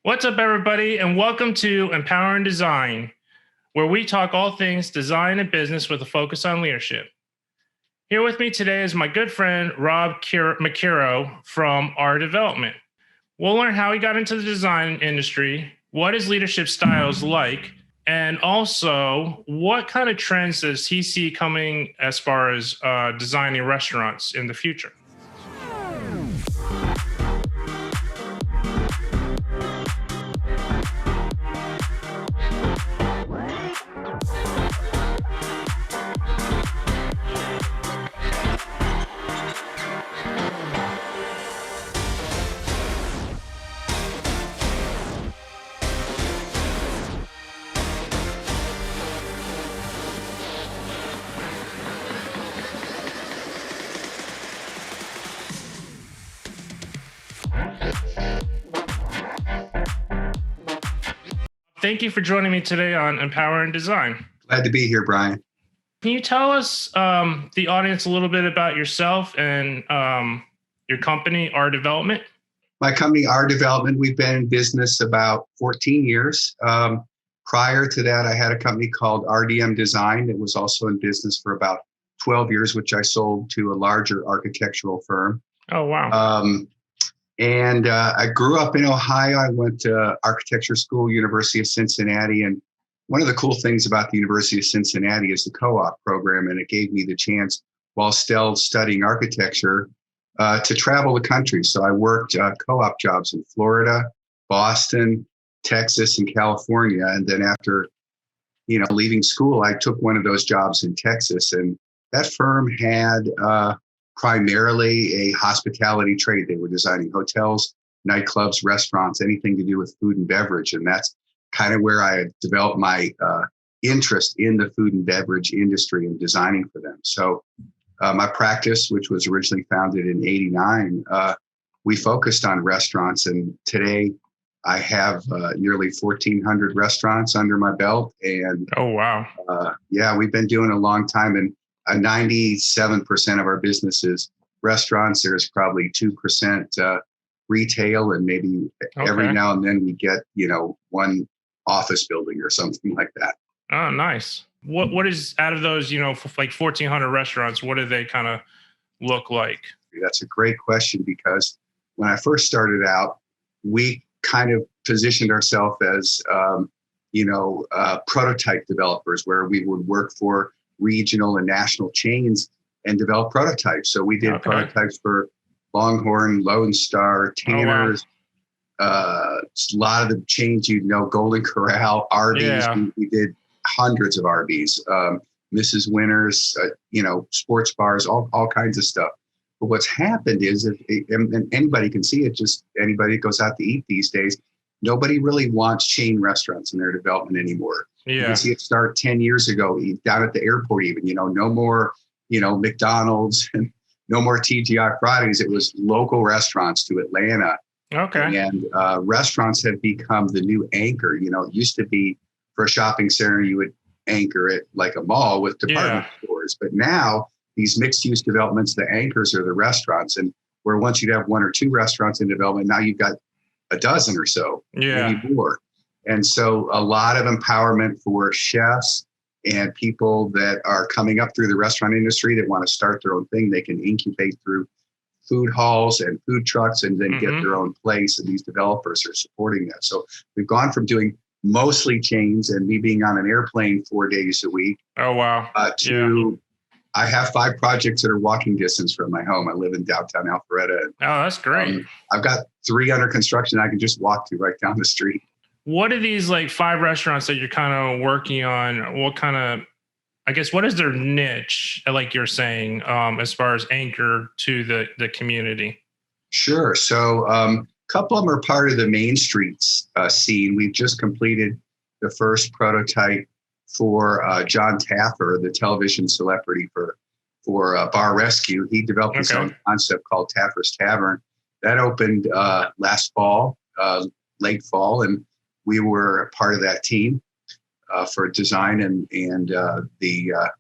What's up, everybody, and welcome to Empowering Design, where we talk all things design and business with a focus on leadership. Here with me today is my good friend, Robb McKerrow from R Development. We'll learn how he got into the design industry, what his leadership style is like, and also what kind of trends does he see coming as far as designing restaurants in the future. Thank you for joining me today on Empowering Design. Glad to be here, Brian. Can you tell us, the audience, a little bit about yourself and your company, R Development? My company, R Development, we've been in business about 14 years. Prior to that, I had a company called RDM Design that was also in business for about 12 years, which I sold to a larger architectural firm. Oh, wow. I grew up in Ohio. I went to architecture school, University of Cincinnati. And one of the cool things about the University of Cincinnati is the co-op program. And it gave me the chance, while still studying architecture, to travel the country. So I worked co-op jobs in Florida, Boston, Texas, and California. And then after, leaving school, I took one of those jobs in Texas. And that firm had primarily a hospitality trade. They were designing hotels, nightclubs, restaurants, anything to do with food and beverage. And that's kind of where I had developed my interest in the food and beverage industry and designing for them. So my practice, which was originally founded in '89, we focused on restaurants. And today I have nearly 1,400 restaurants under my belt. And Oh, wow. we've been doing it a long time. And 97% of our business is restaurants. There's probably 2% retail, and maybe every now and then we get, one office building or something like that. Oh, nice. What is, out of those, like 1,400 restaurants, what do they kind of look like? That's a great question, because when I first started out, we kind of positioned ourselves as, prototype developers, where we would work for regional and national chains and develop prototypes. So we did prototypes for Longhorn, Lone Star, Tanner's, a lot of the chains, Golden Corral, Arby's. Yeah. We did hundreds of Arby's, Mrs. Winners, sports bars, all kinds of stuff. But what's happened is, and anybody can see it, just anybody that goes out to eat these days, nobody really wants chain restaurants in their development anymore. Yeah. You can see it start 10 years ago, down at the airport even, no more, McDonald's and no more TGI Fridays. It was local restaurants to Atlanta. Okay. And restaurants have become the new anchor. It used to be, for a shopping center, you would anchor it like a mall with department stores. But now these mixed use developments, the anchors are the restaurants. And where once you'd have one or two restaurants in development, now you've got a dozen or so, maybe more. And so a lot of empowerment for chefs and people that are coming up through the restaurant industry that want to start their own thing. They can incubate through food halls and food trucks and then get their own place. And these developers are supporting that. So we've gone from doing mostly chains and me being on an airplane 4 days a week. Oh, wow. I have 5 projects that are walking distance from my home. I live in downtown Alpharetta. Oh, that's great. I've got 3 under construction I can just walk to right down the street. What are these, like, 5 restaurants that you're kind of working on? What kind of, I guess, what is their niche, like you're saying, as far as anchor to the community? Sure. So a couple of them are part of the Main Streets scene. We've just completed the first prototype for John Taffer, the television celebrity for Bar Rescue. He developed his own concept called Taffer's Tavern. That opened last fall, late fall, and we were a part of that team for design and the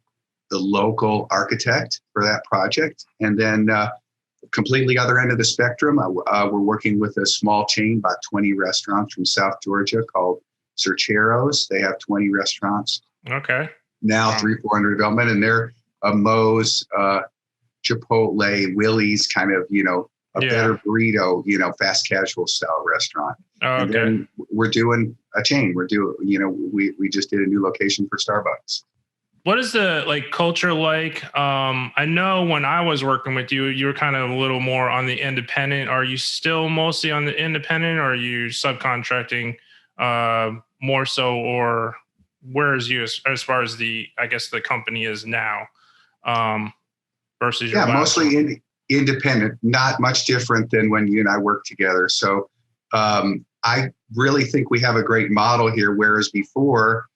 local architect for that project. And then completely other end of the spectrum, we're working with a small chain, about 20 restaurants from South Georgia called Cercheros. They have 20 restaurants. Okay. Now 300-400 development, and they're a Moe's, Chipotle, Willie's kind of, a better burrito, fast casual style restaurant. Oh, and then we're doing a chain. We're doing, we just did a new location for Starbucks. What is the culture like? I know when I was working with you, you were kind of a little more on the independent. Are you still mostly on the independent, or are you subcontracting more so, or where is you as far as the company is now versus your last mostly independent, not much different than when you and I worked together. So I really think we have a great model here, whereas before,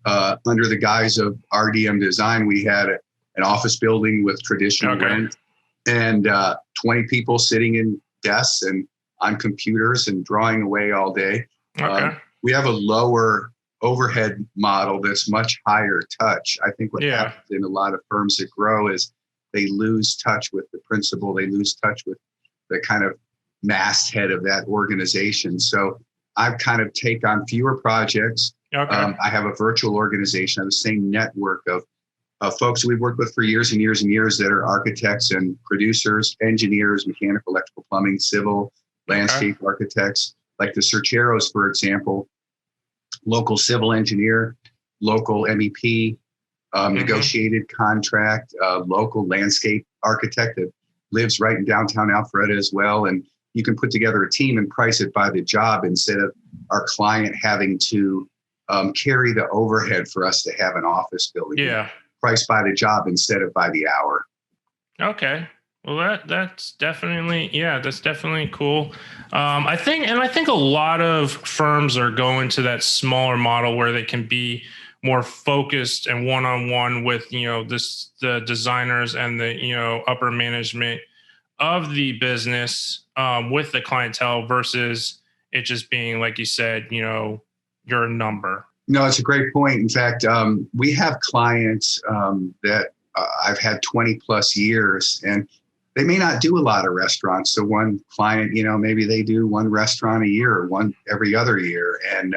under the guise of RDM Design, we had an office building with traditional rent and 20 people sitting in desks and on computers and drawing away all day. We have a lower overhead model that's much higher touch. I think what happens in a lot of firms that grow is they lose touch with the principal. They lose touch with the kind of masthead of that organization. So I've kind of take on fewer projects. I have a virtual organization. I have the same network of folks we've worked with for years and years and years that are architects and producers, engineers, mechanical, electrical, plumbing, civil, landscape architects, like the Cercheros, for example, local civil engineer, local MEP, negotiated contract, local landscape architect that lives right in downtown Alpharetta as well. And you can put together a team and price it by the job instead of our client having to carry the overhead for us to have an office building. Priced by the job instead of by the hour. Okay. Well, that's definitely cool. I think a lot of firms are going to that smaller model where they can be more focused and one-on-one with, the designers and the, upper management of the business with the clientele versus it just being, like you said, you're a number. No, it's a great point. In fact, we have clients that I've had 20 plus years, and they may not do a lot of restaurants. So one client, maybe they do one restaurant a year or one every other year. And,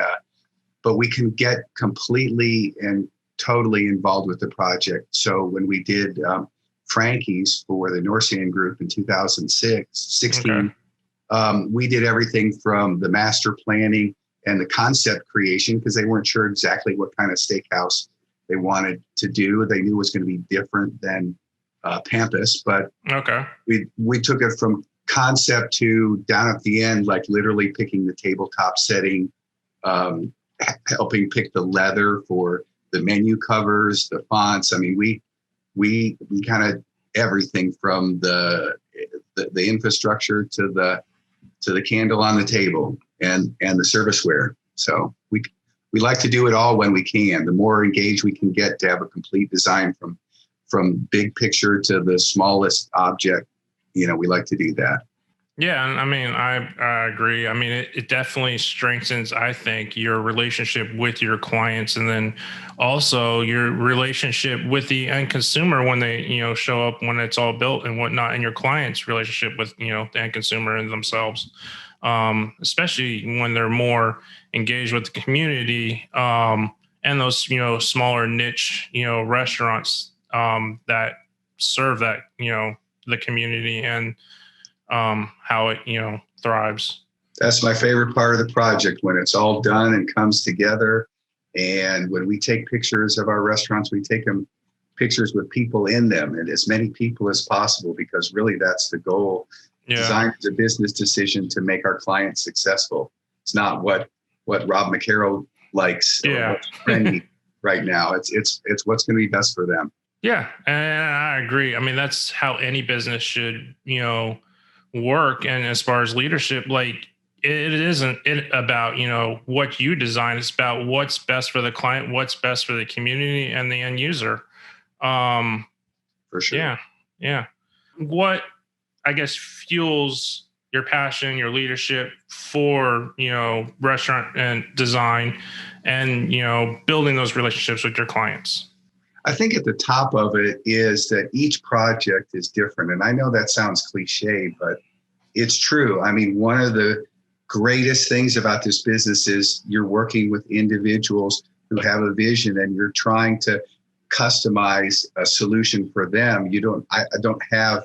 but we can get completely and totally involved with the project. So when we did Frankie's for the Norsan Group in 2016, we did everything from the master planning and the concept creation, because they weren't sure exactly what kind of steakhouse they wanted to do. They knew it was going to be different than Pampas, but we took it from concept to down at the end, like literally picking the tabletop setting, helping pick the leather for the menu covers, the fonts. I mean, we kind of everything from the infrastructure to the candle on the table and the serviceware. So we like to do it all when we can. The more engaged we can get to have a complete design from big picture to the smallest object, we like to do that. Yeah, I mean, I agree. I mean, it definitely strengthens, I think, your relationship with your clients, and then also your relationship with the end consumer when they, show up, when it's all built and whatnot, and your client's relationship with, the end consumer and themselves, especially when they're more engaged with the community, and those, smaller niche, restaurants that serve that, the community and how it, thrives. That's my favorite part of the project, when it's all done and comes together. And when we take pictures of our restaurants, we take them pictures with people in them, and as many people as possible, because really that's the goal. Design is a business decision to make our clients successful. It's not what Robb McKerrow likes or what's trendy right now. It's what's going to be best for them. Yeah, and I agree. I mean, that's how any business should, work. And as far as leadership, like it isn't about, what you design. It's about what's best for the client, what's best for the community and the end user. For sure. Yeah. What, I guess, fuels your passion, your leadership for, restaurant and design and, building those relationships with your clients? I think at the top of it is that each project is different. And I know that sounds cliche, but it's true. I mean, one of the greatest things about this business is you're working with individuals who have a vision and you're trying to customize a solution for them. I don't have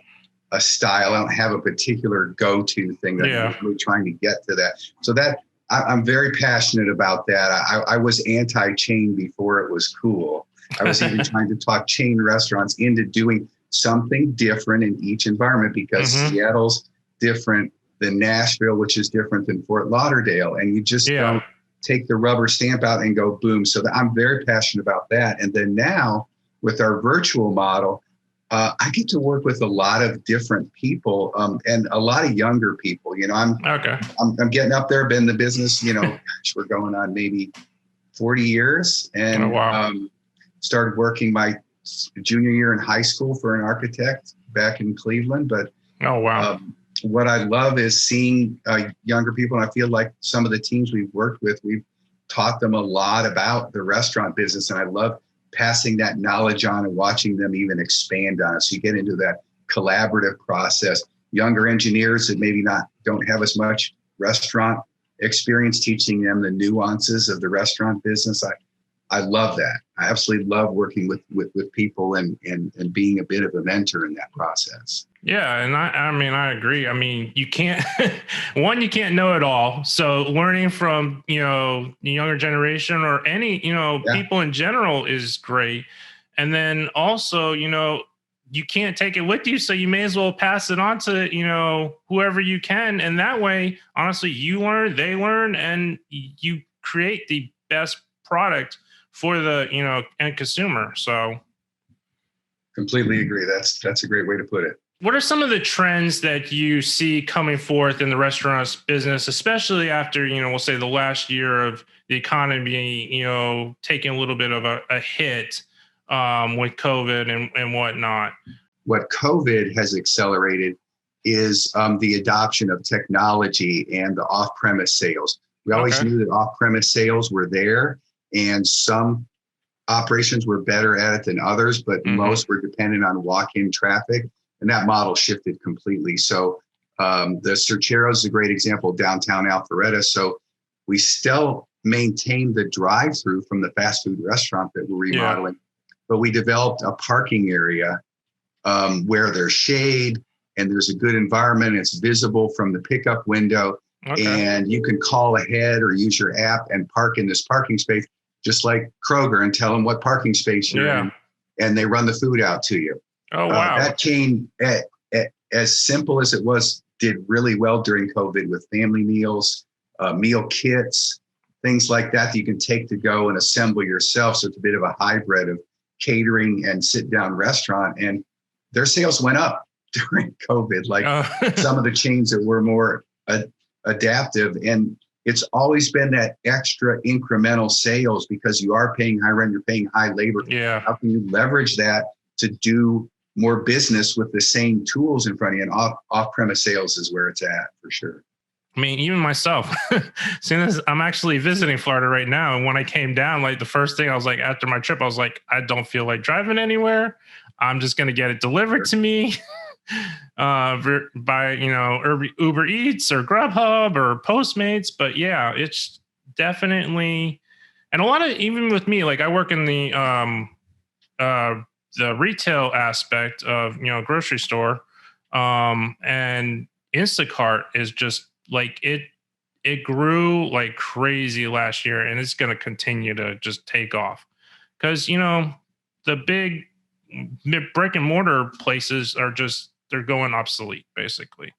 a style. I don't have a particular go-to thing that I'm really trying to get to that. So that I'm very passionate about that. I was anti-chain before it was cool. I was even trying to talk chain restaurants into doing something different in each environment because Seattle's different than Nashville, which is different than Fort Lauderdale. And you just don't take the rubber stamp out and go boom. So I'm very passionate about that. And then now with our virtual model, I get to work with a lot of different people and a lot of younger people. I'm getting up there, been in the business, we're going on maybe 40 years and started working my junior year in high school for an architect back in Cleveland. But what I love is seeing younger people. And I feel like some of the teams we've worked with, we've taught them a lot about the restaurant business. And I love passing that knowledge on and watching them even expand on it. So you get into that collaborative process. Younger engineers that maybe don't have as much restaurant experience, teaching them the nuances of the restaurant business. I love that. I absolutely love working with people and being a bit of a mentor in that process. Yeah. And I agree. I mean, you can't, you can't know it all. So learning from, the younger generation or any, people in general is great. And then also, you can't take it with you. So you may as well pass it on to, whoever you can. And that way, honestly, you learn, they learn, and you create the best product for the, end consumer. So completely agree. That's a great way to put it. What are some of the trends that you see coming forth in the restaurants business, especially after, we'll say the last year of the economy, taking a little bit of a hit with COVID and whatnot? What COVID has accelerated is the adoption of technology and the off-premise sales. We always knew that off-premise sales were there, and some operations were better at it than others, but most were dependent on walk-in traffic, and that model shifted completely. So the Cerchero is a great example, downtown Alpharetta. So we still maintain the drive-through from the fast food restaurant that we're remodeling, but we developed a parking area where there's shade and there's a good environment. It's visible from the pickup window, and you can call ahead or use your app and park in this parking space, just like Kroger, and tell them what parking space you're in, and they run the food out to you. Oh, wow. That chain, as simple as it was, did really well during COVID with family meals, meal kits, things like that you can take to go and assemble yourself. So it's a bit of a hybrid of catering and sit-down restaurant. And their sales went up during COVID, like some of the chains that were more adaptive. And it's always been that extra incremental sales because you are paying high rent, you're paying high labor. Yeah. How can you leverage that to do more business with the same tools in front of you? And off-premise sales is where it's at for sure. I mean, even myself, soon as I'm actually visiting Florida right now. And when I came down, like the first thing I was like, after my trip, I was like, I don't feel like driving anywhere. I'm just going to get it delivered to me by, Uber Eats or Grubhub or Postmates. But yeah, it's definitely, and a lot of, even with me, like I work in the retail aspect of, grocery store, and Instacart is just like, it grew like crazy last year, and it's going to continue to just take off because, the big brick and mortar places are just, they're going obsolete basically.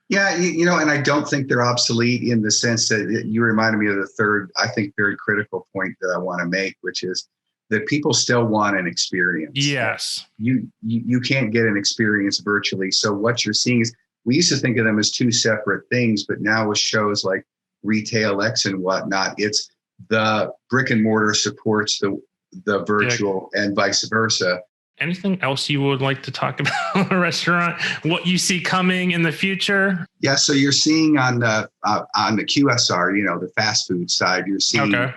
Yeah. And I don't think they're obsolete in the sense that you reminded me of the third, I think, very critical point that I want to make, which is that people still want an experience. Yes. You can't get an experience virtually. So what you're seeing is, we used to think of them as two separate things, but now with shows like Retail X and whatnot, it's the brick and mortar supports the virtual and vice versa. Anything else you would like to talk about a restaurant? What you see coming in the future? Yeah, so you're seeing on the QSR, the fast food side, you're seeing, kind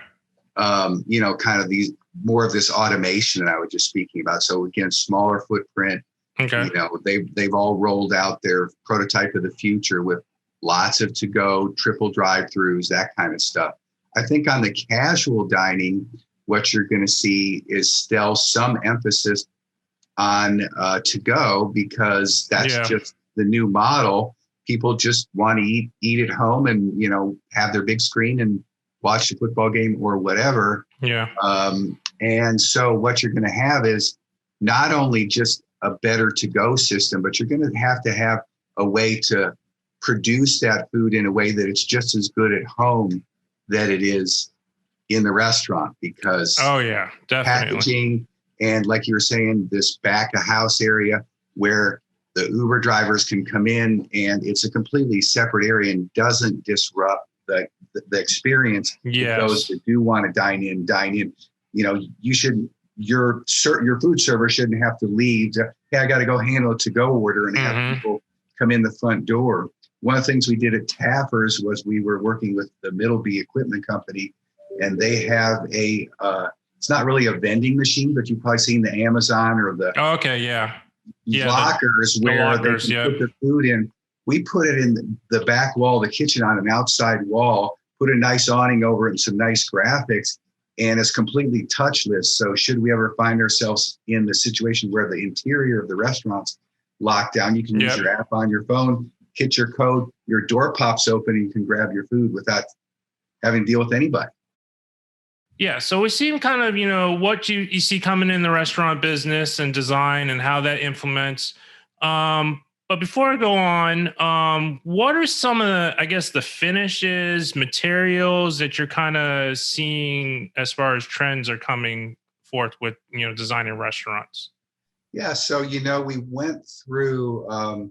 of more of this automation that I was just speaking about. So again, smaller footprint. Okay. You know, they've all rolled out their prototype of the future with lots of to-go, triple drive-throughs, that kind of stuff. I think on the casual dining, what you're going to see is still some emphasis on to-go, because that's just the new model. People just want to eat at home and, you know, have their big screen and watch the football game or whatever. Yeah. And so what you're going to have is not only just a better to-go system, but you're going to have a way to produce that food in a way that it's just as good at home that it is in the restaurant, because definitely packaging, and like you were saying, this back of house area where the Uber drivers can come in, and it's a completely separate area and doesn't disrupt the experience. Yes. Those that do want to dine in. You know, your food server shouldn't have to leave to, hey, I got to go handle a to-go order and have people come in the front door. One of the things we did at Taffer's was we were working with the Middleby Equipment Company, and they have it's not really a vending machine, but you've probably seen the Amazon or the lockers where they can put the food in. We put it in the back wall of the kitchen on an outside wall, put a nice awning over it and some nice graphics, and it's completely touchless. So should we ever find ourselves in the situation where the interior of the restaurant's locked down, you can use your app on your phone, hit your code, your door pops open, and you can grab your food without having to deal with anybody. Yeah. So we've seen kind of, you know, what you see coming in the restaurant business and design and how that implements. But before I go on, what are some of the, I guess, the finishes, materials that you're kind of seeing as far as trends are coming forth with, you know, designing restaurants? Yeah. So, you know, we went through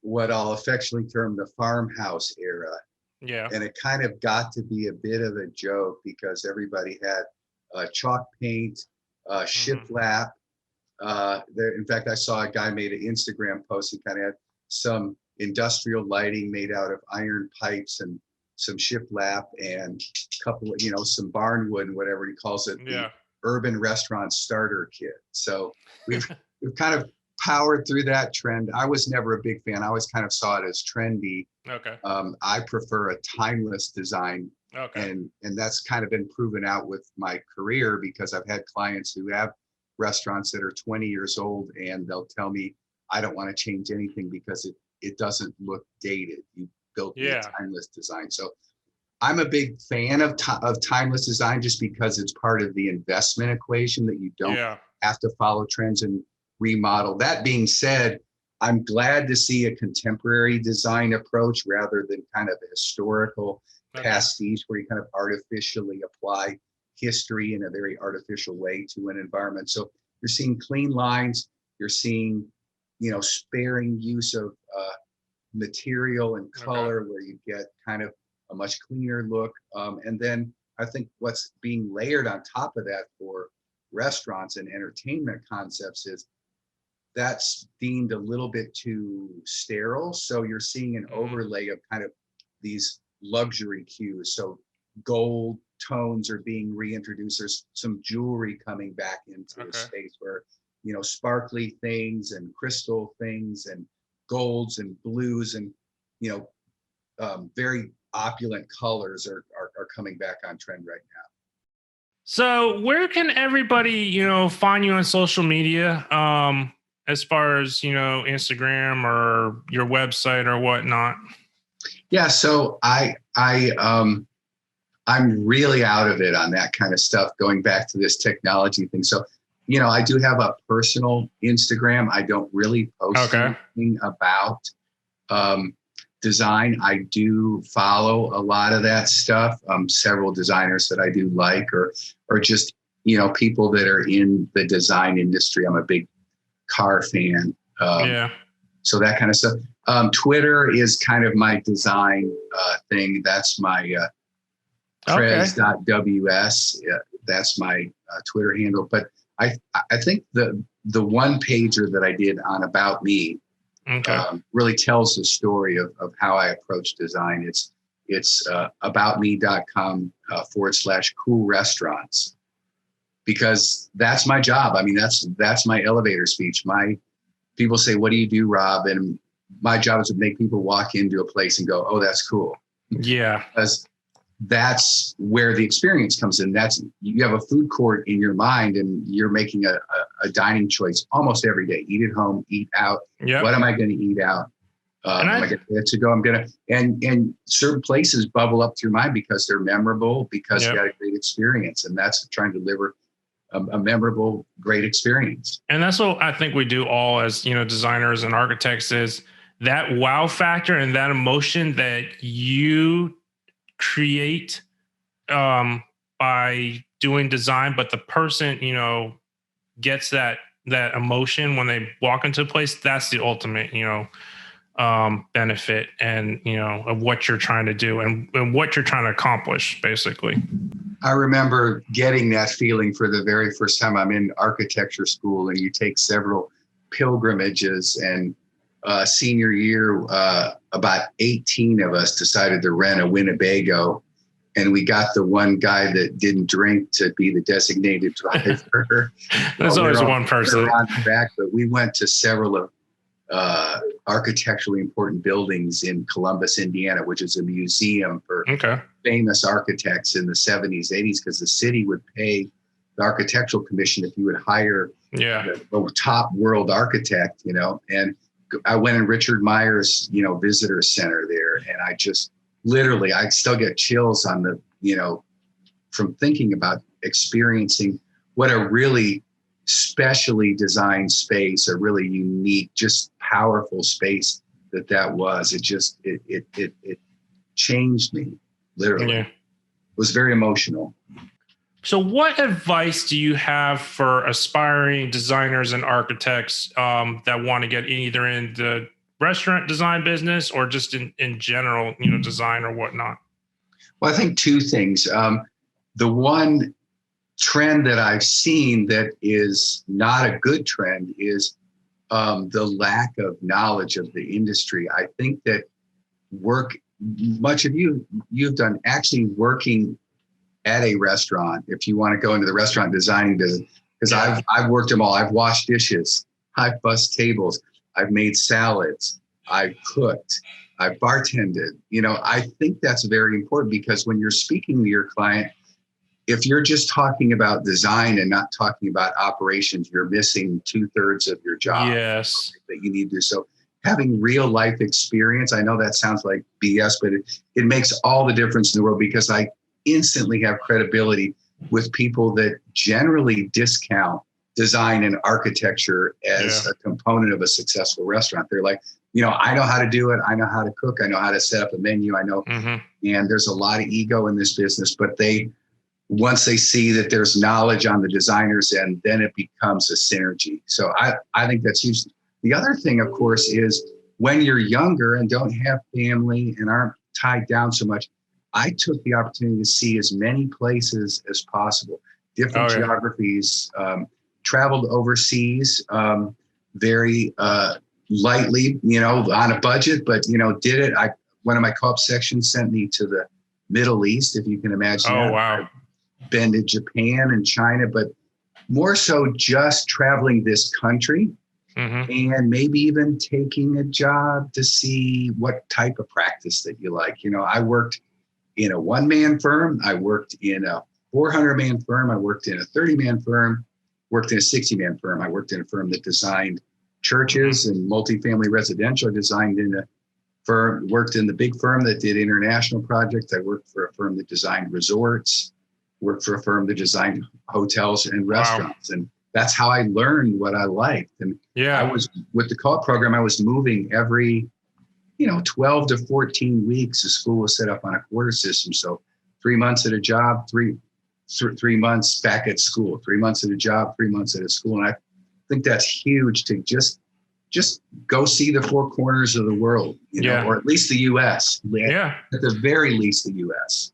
what I'll affectionately term the farmhouse era. Yeah. And it kind of got to be a bit of a joke because everybody had chalk paint, shiplap. In fact, I saw a guy made an Instagram post and kind of had some industrial lighting made out of iron pipes and some shiplap and a couple of, you know, some barnwood and whatever he calls it, the urban restaurant starter kit. So we've kind of powered through that trend. I was never a big fan. I always kind of saw it as trendy. Okay. I prefer a timeless design. Okay. And that's kind of been proven out with my career, because I've had clients who have restaurants that are 20 years old and they'll tell me, I don't want to change anything because it doesn't look dated. You built a timeless design. So I'm a big fan of timeless design, just because it's part of the investment equation that you don't have to follow trends and remodel. That being said, I'm glad to see a contemporary design approach rather than kind of a historical pastiche where you kind of artificially apply history in a very artificial way to an environment. So you're seeing clean lines, you're seeing, you know, sparing use of material and color where you get kind of a much cleaner look. And then I think what's being layered on top of that for restaurants and entertainment concepts is that's deemed a little bit too sterile. So you're seeing an overlay of kind of these luxury cues. So gold tones are being reintroduced. There's some jewelry coming back into the space where, you know, sparkly things and crystal things and golds and blues and, you know, very opulent colors are coming back on trend right now. So where can everybody, you know, find you on social media? As far as, you know, Instagram or your website or whatnot? Yeah, so I'm really out of it on that kind of stuff, going back to this technology thing. So, you know, I do have a personal Instagram. I don't really post anything about design. I do follow a lot of that stuff. Several designers that I do like, or just, you know, people that are in the design industry. I'm a big car fan. So that kind of stuff. Twitter is kind of my design thing. That's my prez.ws. That's my Twitter handle. But I think the one pager that I did on About Me really tells the story of how I approach design. It's aboutme.com /cool restaurants. because that's my job. I mean, that's my elevator speech. My people say, "What do you do, Rob?" And my job is to make people walk into a place and go, "Oh, that's cool." Yeah. Because that's where the experience comes in. You have a food court in your mind and you're making a dining choice almost every day. Eat at home, eat out. Yep. What am I going to eat out? Am I going to go? And certain places bubble up to your mind because they're memorable, because you had a great experience. And that's trying to deliver a memorable, great experience. And that's what I think we do all as, designers and architects, is that wow factor and that emotion that you create by doing design, but the person, gets that emotion when they walk into a place. That's the ultimate, benefit and, of what you're trying to do and what you're trying to accomplish, basically. I remember getting that feeling for the very first time. I'm in architecture school, and you take several pilgrimages, and senior year, about 18 of us decided to rent a Winnebago, and we got the one guy that didn't drink to be the designated driver. There's always one person on the back, but we went to several of architecturally important buildings in Columbus, Indiana, which is a museum for famous architects in the 70s, 80s, because the city would pay the architectural commission if you would hire the top world architect, and I went in Richard Meyer's, visitor center there. And I just literally, I still get chills on from thinking about experiencing what a really specially designed space, a really unique, just powerful space that was. It just, it changed me, literally. It was very emotional. So what advice do you have for aspiring designers and architects that want to get either in the restaurant design business or just in general, design or whatnot? Well, I think two things. The one trend that I've seen that is not a good trend is the lack of knowledge of the industry. I think that much of you've done actually working at a restaurant, if you want to go into the restaurant designing business, because I've worked them all. I've washed dishes, I've bussed tables, I've made salads, I've cooked, I've bartended. I think that's very important, because when you're speaking to your client, if you're just talking about design and not talking about operations, you're missing 2/3 of your job. Yes. That you need to do. So having real life experience, I know that sounds like BS, but it makes all the difference in the world, because I instantly have credibility with people that generally discount design and architecture as a component of a successful restaurant. They're like, I know how to do it. I know how to cook. I know how to set up a menu. I know. And there's a lot of ego in this business, but once they see that there's knowledge on the designer's end, then it becomes a synergy. So I think that's huge. The other thing, of course, is when you're younger and don't have family and aren't tied down so much, I took the opportunity to see as many places as possible, different geographies, traveled overseas very lightly, on a budget, but, did it. One of my co-op sections sent me to the Middle East, if you can imagine. Oh, wow. I've been to Japan and China, but more so just traveling this country and maybe even taking a job to see what type of practice that you like. I worked in a one-man firm. I worked in a 400-man firm. I worked in a 30-man firm, worked in a 60-man firm. I worked in a firm that designed churches and multifamily residential. I designed in a firm, worked in the big firm that did international projects. I worked for a firm that designed resorts, worked for a firm that designed hotels and restaurants. And that's how I learned what I liked. And I was, with the co-op program, I was moving every 12 to 14 weeks. The school was set up on a quarter system. So 3 months at a job, three months back at school, 3 months at a job, 3 months at a school. And I think that's huge to just go see the four corners of the world, or at least the U.S. At the very least, the U.S.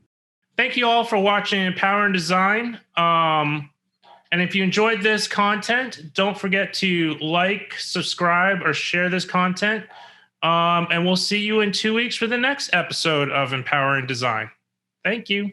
Thank you all for watching Empower and Design. And if you enjoyed this content, don't forget to like, subscribe, or share this content. And we'll see you in 2 weeks for the next episode of Empower and Design. Thank you.